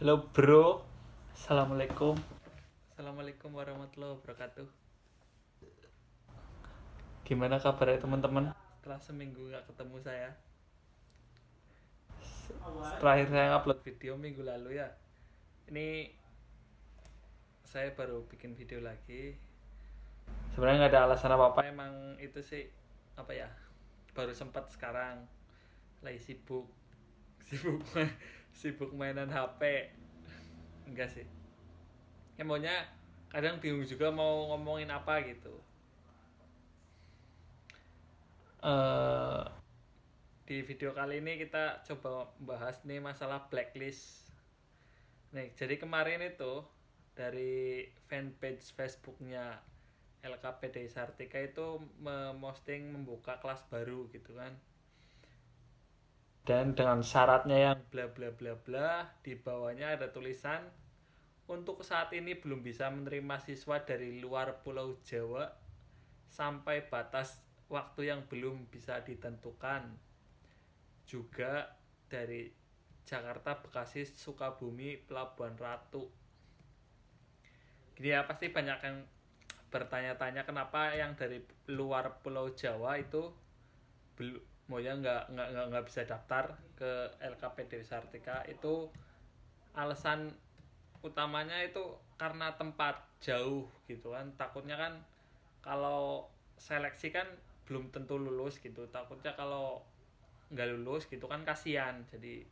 Halo bro, assalamualaikum. Assalamualaikum warahmatullahi wabarakatuh. Gimana kabarnya teman-teman? Setelah seminggu nggak ketemu saya. Terakhir saya upload video minggu lalu ya. Ini saya baru bikin video lagi. Sebenarnya nggak ada alasan apa-apa. Emang itu sih apa ya? Baru sempat sekarang lagi sibuk, sibuk, sibuk mainan HP. Enggak sih. Ya maunya kadang bingung juga mau ngomongin apa gitu. eh di video kali ini kita coba bahas nih masalah blacklist. Nih, jadi kemarin itu dari fanpage Facebooknya LKPD Sartika itu memposting membuka kelas baru gitu kan. Dan dengan syaratnya yang bla bla bla bla, di bawahnya ada tulisan untuk saat ini belum bisa menerima siswa dari luar Pulau Jawa sampai batas waktu yang belum bisa ditentukan. Juga dari Jakarta, Bekasi, Sukabumi, Pelabuhan Ratu. Gini ya, pasti banyak yang bertanya-tanya kenapa yang dari luar Pulau Jawa itu belum mau ya nggak bisa daftar ke LKPD Sartika. Itu alasan utamanya itu karena tempat jauh gitu kan, takutnya kan kalau seleksi kan belum tentu lulus gitu, takutnya kalau nggak lulus gitu kan kasihan. Jadi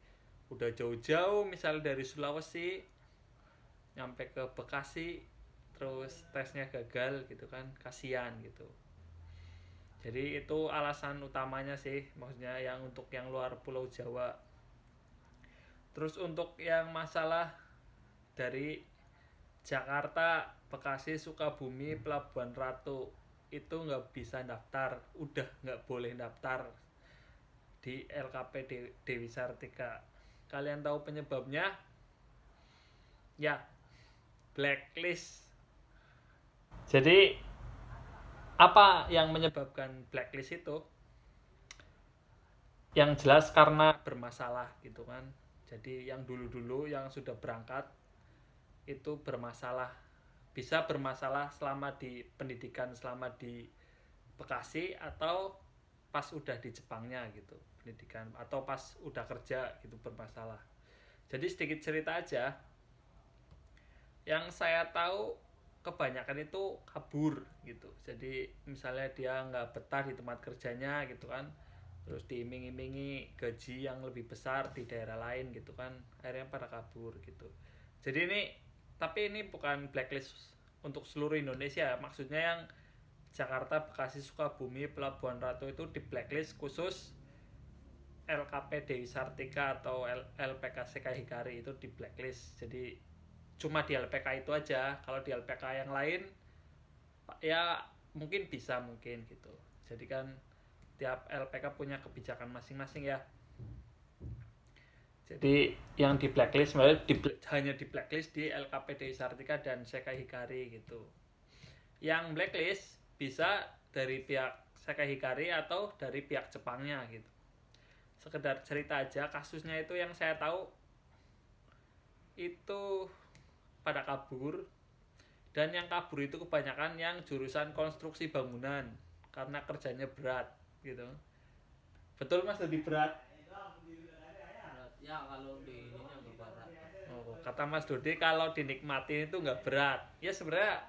udah jauh-jauh misal dari Sulawesi nyampe ke Bekasi terus tesnya gagal gitu kan kasihan gitu. Jadi itu alasan utamanya sih, maksudnya yang untuk yang luar Pulau Jawa. Terus untuk yang masalah dari Jakarta, Bekasi, Sukabumi, Pelabuhan Ratu itu nggak bisa daftar, udah nggak boleh daftar di LKP Dewi Sartika. Kalian tahu penyebabnya? Ya, blacklist. Jadi apa yang menyebabkan blacklist itu? Yang jelas karena bermasalah gitu kan. Jadi yang dulu-dulu yang sudah berangkat itu bermasalah. Bisa bermasalah selama di pendidikan, selama di Bekasi, atau pas udah di Jepangnya gitu pendidikan, atau pas udah kerja gitu bermasalah. Jadi sedikit cerita aja, yang saya tahu kebanyakan itu kabur gitu. Jadi misalnya dia nggak betah di tempat kerjanya gitu kan, terus diiming-imingi gaji yang lebih besar di daerah lain gitu kan, akhirnya pada kabur gitu. Jadi ini, tapi ini bukan blacklist untuk seluruh Indonesia, maksudnya yang Jakarta, Bekasi, Sukabumi, Pelabuhan Ratu itu di blacklist khusus. LKP Dewi Sartika atau LPK Sekai Hikari itu di blacklist. Jadi cuma di LPK itu aja. Kalau di LPK yang lain ya mungkin bisa, mungkin gitu. Jadi kan tiap LPK punya kebijakan masing-masing ya. Jadi yang di blacklist hanya di blacklist di LKPD Sartika dan Sekai Hikari gitu. Yang blacklist bisa dari pihak Sekai Hikari atau dari pihak Jepangnya gitu. Sekedar cerita aja, kasusnya itu yang saya tahu itu pada kabur, dan yang kabur itu kebanyakan yang jurusan konstruksi bangunan karena kerjanya berat gitu. Betul Mas, lebih berat? Ya kalau di ininya agak berat. Oh, kata Mas Dodi kalau dinikmati itu nggak berat. Ya sebenarnya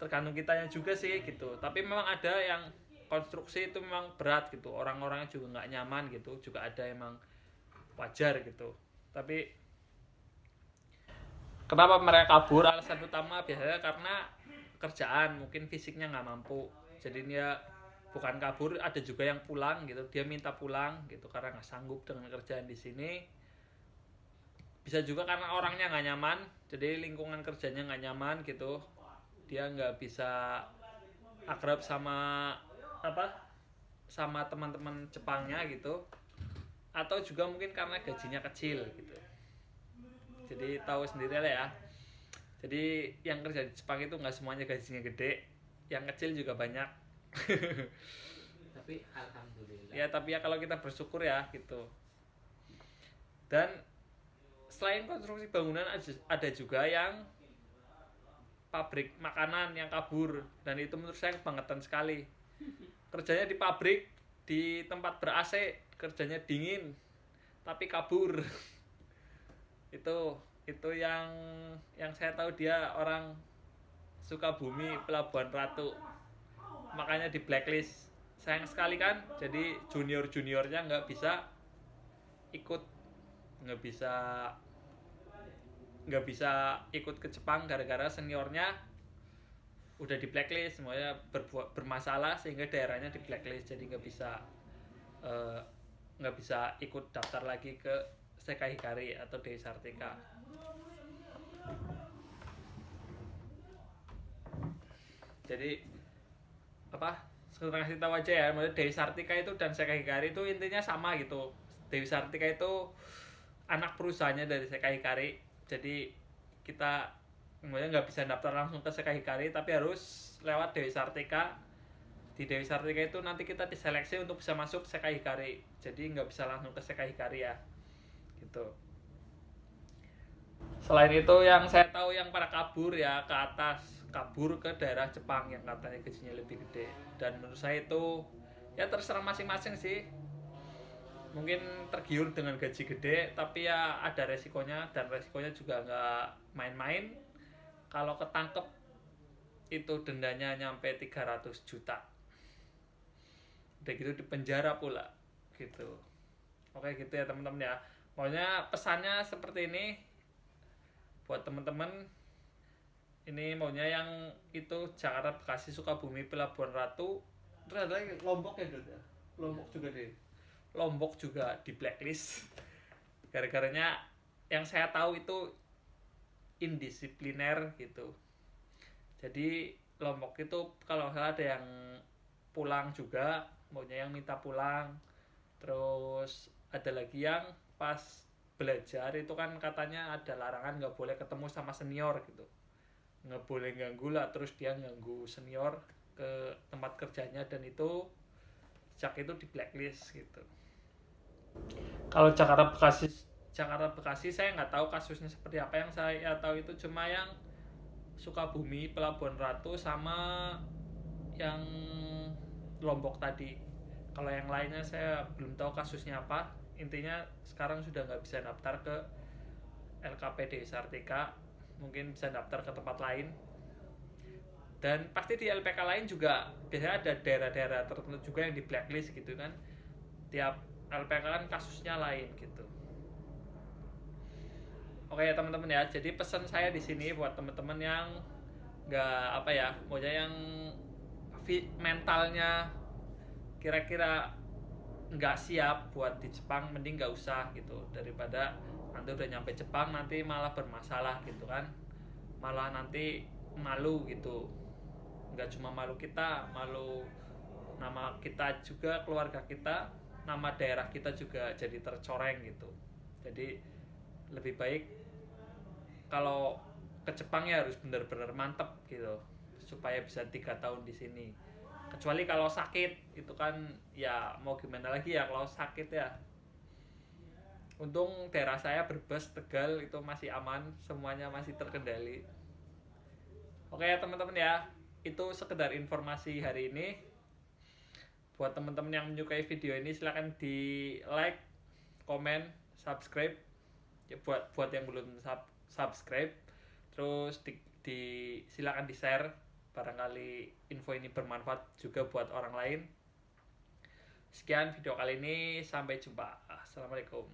tergantung kitanya juga sih gitu. Tapi memang ada yang konstruksi itu memang berat gitu. Orang-orangnya juga nggak nyaman gitu. Juga ada emang wajar gitu. Tapi kenapa mereka kabur? Alasan utama biasanya karena kerjaan, mungkin fisiknya nggak mampu. Jadi dia bukan kabur, ada juga yang pulang gitu. Dia minta pulang gitu karena nggak sanggup dengan kerjaan di sini. Bisa juga karena orangnya nggak nyaman, jadi lingkungan kerjanya nggak nyaman gitu. Dia nggak bisa akrab sama apa, sama teman-teman Jepangnya gitu. Atau juga mungkin karena gajinya kecil gitu. Jadi tahu sendiri lah ya. Jadi yang kerja di Jepang itu nggak semuanya gajinya gede, yang kecil juga banyak. Tapi alhamdulillah. Ya tapi ya kalau kita bersyukur ya gitu. Dan selain konstruksi bangunan ada juga yang pabrik makanan yang kabur, dan itu menurut saya kebangetan sekali. Kerjanya di pabrik, di tempat ber-AC, kerjanya dingin tapi kabur. itu yang saya tahu dia orang Sukabumi Pelabuhan Ratu, makanya di blacklist. Sayang sekali kan, jadi juniornya nggak bisa ikut, nggak bisa ikut ke Jepang gara-gara seniornya udah di blacklist, semuanya bermasalah sehingga daerahnya di blacklist, jadi nggak bisa ikut daftar lagi ke Sekai Hikari atau Dewi Sartika. Jadi setengah kasih tahu aja ya, maksudnya Dewi Sartika itu dan Sekai Hikari itu intinya sama gitu. Dewi Sartika itu anak perusahaannya dari Sekai Hikari, jadi kita kemudian nggak bisa daftar langsung ke Sekai Hikari tapi harus lewat Dewi Sartika. Di Dewi Sartika itu nanti kita diseleksi untuk bisa masuk Sekai Hikari, jadi nggak bisa langsung ke Sekai Hikari ya gitu. Selain itu yang saya tahu yang pada kabur ya ke atas, kabur ke daerah Jepang yang katanya gajinya lebih gede, dan menurut saya itu ya terserah masing-masing sih. Mungkin tergiur dengan gaji gede, tapi ya ada resikonya, dan resikonya juga nggak main-main. Kalau ketangkep itu dendanya nyampe 300 juta. Udah gitu di penjara pula gitu. Oke gitu ya teman-teman ya. Pokoknya pesannya seperti ini buat teman-teman. Ini maunya yang itu Jakarta, Bekasi, Sukabumi, Pelabuhan Ratu. Terus ada lagi Lombok ya gitu ya. Lombok juga di blacklist. Gara-garanya yang saya tahu itu indisipliner gitu. Jadi Lombok itu kalau salah ada yang pulang juga, maunya yang minta pulang. Terus ada lagi yang pas belajar itu kan katanya ada larangan nggak boleh ketemu sama senior gitu, nggak boleh ganggu lah, terus dia ganggu senior ke tempat kerjanya, dan itu sejak itu di blacklist gitu. Kalau Jakarta Bekasi saya nggak tahu kasusnya seperti apa. Yang saya tahu itu cuma yang Sukabumi, Pelabuhan Ratu, sama yang Lombok tadi. Kalau yang lainnya saya belum tahu kasusnya apa. Intinya sekarang sudah nggak bisa daftar ke LKPD Sartika, mungkin bisa daftar ke tempat lain. Dan pasti di LPK lain juga biasanya ada daerah-daerah tertentu juga yang di blacklist gitu kan. Tiap LPK kan kasusnya lain gitu. Oke ya teman-teman ya, jadi pesan saya di sini buat teman-teman yang nggak maunya yang mentalnya kira-kira nggak siap buat di Jepang, mending nggak usah gitu, daripada nanti udah nyampe Jepang nanti malah bermasalah gitu kan, malah nanti malu gitu. Nggak cuma malu kita, malu nama kita juga, keluarga kita, nama daerah kita juga jadi tercoreng gitu. Jadi lebih baik kalau ke Jepang ya harus benar-benar mantep gitu supaya bisa 3 tahun di sini. Kecuali kalau sakit itu kan ya mau gimana lagi ya kalau sakit ya. Untung daerah saya Brebes, Tegal itu masih aman, semuanya masih terkendali. Oke ya teman-teman ya, itu sekedar informasi hari ini. Buat teman-teman yang menyukai video ini silahkan di like, komen, subscribe. Ya, buat yang belum subscribe, terus silakan di share, barangkali info ini bermanfaat juga buat orang lain. Sekian video kali ini, sampai jumpa. Assalamualaikum.